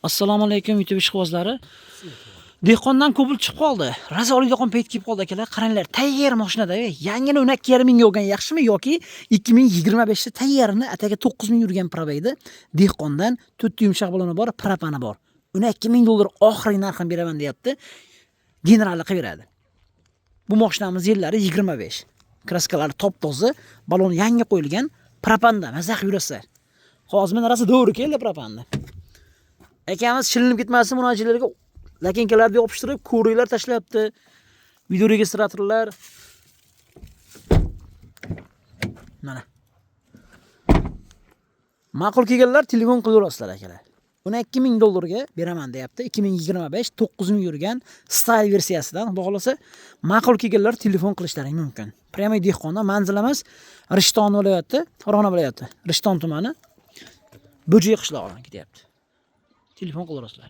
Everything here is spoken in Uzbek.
Assalomu alaykum YouTube ishqibozlari. Dehqondan ko'pil chiqib qoldi. Razoli dehqon payt kelib qoldi akalar. Qaranglar, tayyor mashinada. Yangini 12,5 mingga olgan yaxshimi yoki 2025 da tayyorini ataga 9 ming yurgan probeydi. Dehqondan 4 yumshoq baloni bor, propani bor. 12 ming dollar oxirgi narxini beraman deyapti. Generalni qilib beradi. Bu mashinamiz yillari 25. Kraskalari top-toza, balon yangi qo'yilgan, propanda mazaq yurasizlar. Hozir men arasi to'g'ri keldi propanda. Akamiz shilinib ketmasin munojilarga lakenkalarni yopishtirib, ko'riklar tashlayapti. Video registratorlar. Mana. Ma'qul kelganlar telefon qilaverasizlar akalar. 12 ming dollarga beraman deyapti. 2025 9 ming yurgan style versiyasidan. Xudo xolasa ma'qul kelganlar telefon qilishlari mumkin. Prямой dehqonda manzilimiz Rishton viloyati, Farg'ona viloyati, Rishton tumani Bo'jiy qishlog'idan ketyapti. Telefon qilaverasizlar.